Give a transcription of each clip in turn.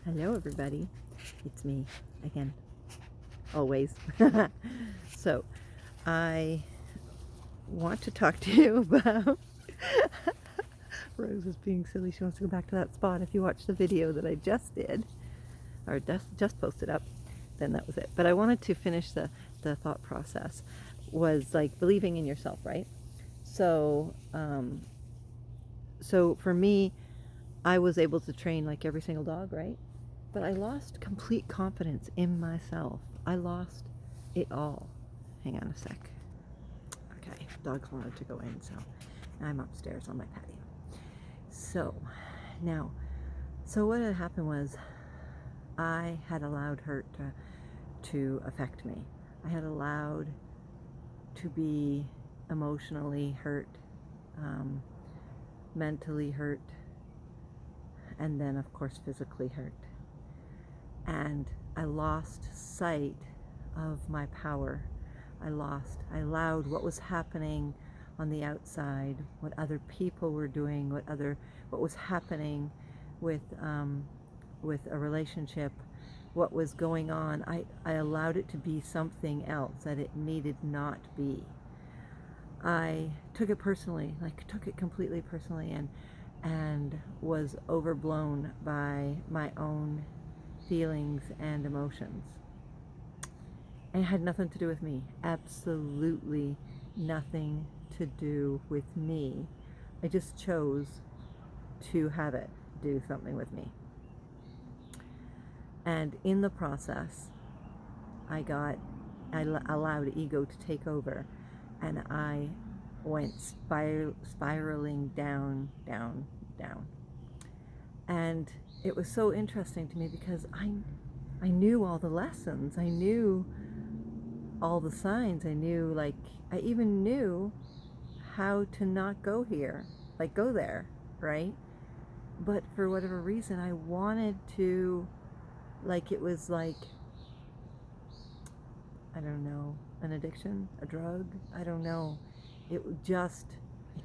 Hello everybody, it's me again, always. So, I want to talk to you about Rose is being silly. She wants to go back to that spot. If you watch the video that I just did, or just posted up, then that was it. But I wanted to finish the thought process, was like believing in yourself, right? So, so for me, I was able to train like every single dog, right? But I lost complete confidence in myself. I lost it all. Hang on a sec. Okay, dogs wanted to go in, so I'm upstairs on my patio. So now, so what had happened was I had allowed hurt to affect me. I had allowed to be emotionally hurt, mentally hurt, and then of course physically hurt. And I lost sight of my power. I allowed what was happening on the outside, what other people were doing, what was happening with a relationship, what was going on. I allowed it to be something else that it needed not be. I took it personally, took it completely personally, and was overblown by my own feelings and emotions. And it had nothing to do with me. Absolutely nothing to do with me. I just chose to have it do something with me. And in the process, I allowed ego to take over, and I went spiraling down, down, down. And it was so interesting to me because I knew all the lessons. I knew all the signs. I even knew how to not go here, go there, right? But for whatever reason, I wanted to, it was I don't know, an addiction, a drug, I don't know. It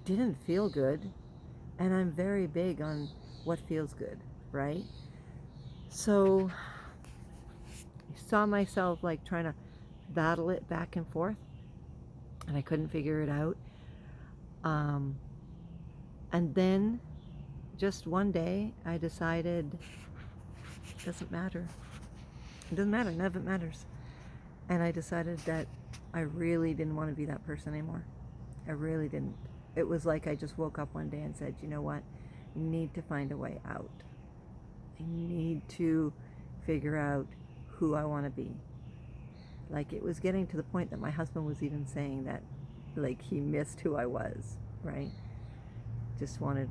didn't feel good. And I'm very big on what feels good, right? So I saw myself trying to battle it back and forth, and I couldn't figure it out. And then just one day I decided it doesn't matter. It doesn't matter. None of it matters. And I decided that I really didn't want to be that person anymore. I really didn't. It was like I just woke up one day and said, you know what? I need to find a way out. I need to figure out who I want to be. It was getting to the point that my husband was even saying that, he missed who I was, right? Just wanted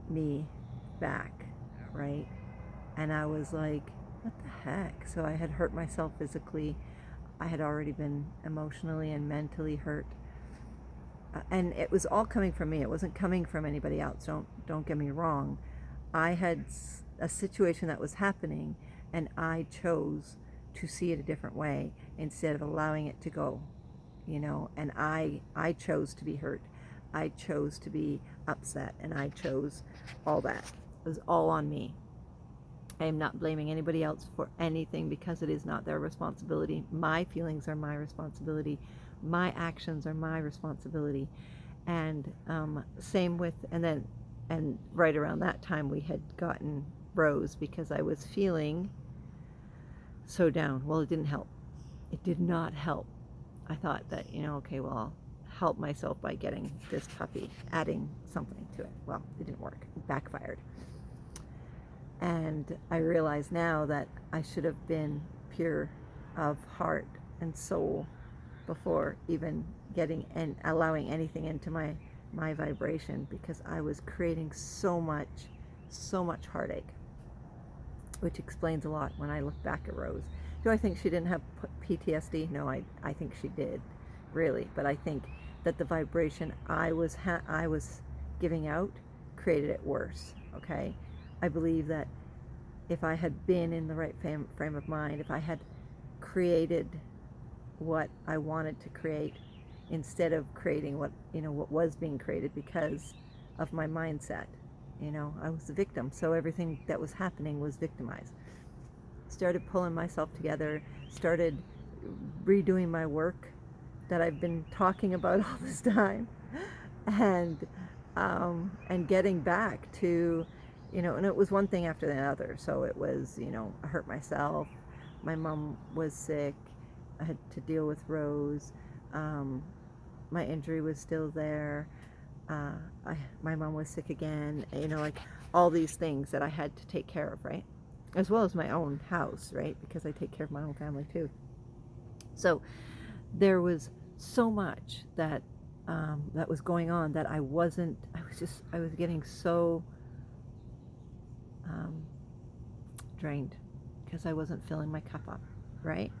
me back, right? And I was like, what the heck? So I had hurt myself physically. I had already been emotionally and mentally hurt. And it was all coming from me. It wasn't coming from anybody else. Don't get me wrong. I had a situation that was happening, and I chose to see it a different way instead of allowing it to go, and I chose to be hurt. I chose to be upset, and I chose all that. It was all on me. I am not blaming anybody else for anything because it is not their responsibility. My feelings are my responsibility. My actions are my responsibility. And same with, and right around that time we had gotten Rose because I was feeling so down. Well, it didn't help. It did not help. I thought that, okay, well, I'll help myself by getting this puppy, adding something to it. Well, it didn't work. It backfired. And I realize now that I should have been pure of heart and soul before even getting and allowing anything into my vibration, because I was creating so much heartache, which explains a lot when I look back at Rose. Do I think she didn't have PTSD? No, I think she did, really. But I think that the vibration I was giving out created it worse, okay? I believe that if I had been in the right frame of mind, if I had created what I wanted to create instead of creating what was being created because of my mindset, You know, I was the victim, so everything that was happening was victimized. Started pulling myself together, started redoing my work that I've been talking about all this time, and getting back to, you know, and it was one thing after the other. So it was, you know, I hurt myself, my mom was sick, I had to deal with Rose, my injury was still there, uh, my mom was sick again, you know, like all these things that I had to take care of, right? As well as my own house, right? Because I take care of my own family too. So there was so much that that was going on that I was getting so um, drained because I wasn't filling my cup up, right?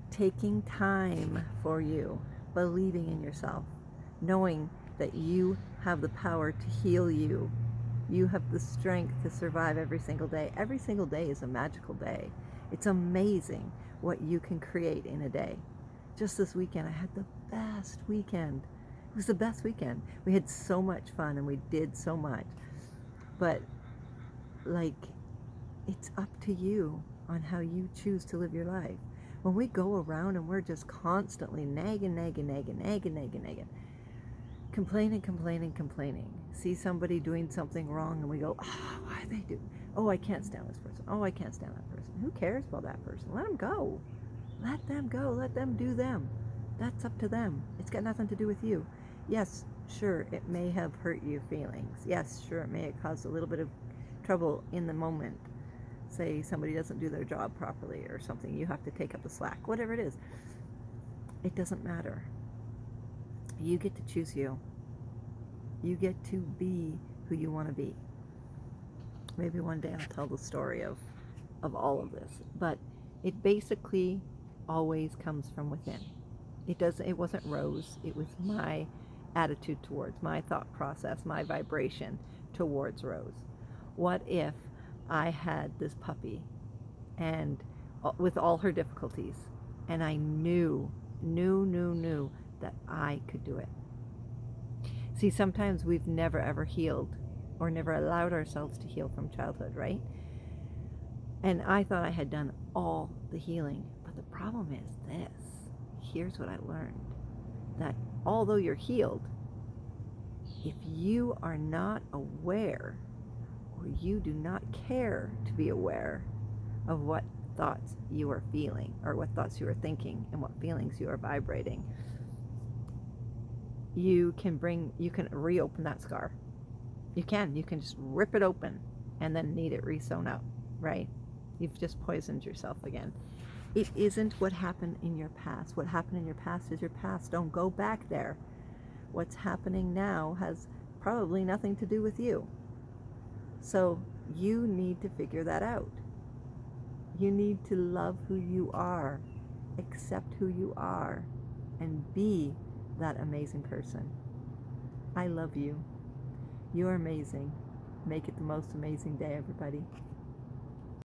Taking time for you, believing in yourself, knowing that you have the power to heal you. You have the strength to survive every single day. Every single day is a magical day. It's amazing what you can create in a day. Just this weekend, I had the best weekend. It was the best weekend. We had so much fun and we did so much. But, like, it's up to you on how you choose to live your life. When we go around and we're just constantly nagging, complaining, see somebody doing something wrong and we go, oh, why they do? Oh, I can't stand this person. Oh, I can't stand that person. Who cares about that person? Let them go. Let them go. Let them do them. That's up to them. It's got nothing to do with you. Yes, sure, it may have hurt your feelings. Yes, sure, it may have caused a little bit of trouble in the moment. Say somebody doesn't do their job properly or something, you have to take up the slack, whatever it is. It doesn't matter. You get to choose you. You get to be who you want to be. Maybe one day I'll tell the story of all of this, but it basically always comes from within. It wasn't Rose, it was my attitude towards, my thought process, my vibration towards Rose. What if I had this puppy and with all her difficulties, and I knew that I could do it? See, sometimes we've never ever healed or never allowed ourselves to heal from childhood, right? And I thought I had done all the healing, but the problem is this. Here's what I learned. That although you're healed, if you are not aware or you do not care to be aware of what thoughts you are feeling or what thoughts you are thinking and what feelings you are vibrating, you can reopen that scar. You can just rip it open and then need it re-sewn up, right? You've just poisoned yourself again. It isn't what happened in your past. What happened in your past is your past. Don't go back there. What's happening now has probably nothing to do with you. So you need to figure that out. You need to love who you are, accept who you are, and be that amazing person. I love you. You're amazing. Make it the most amazing day, everybody.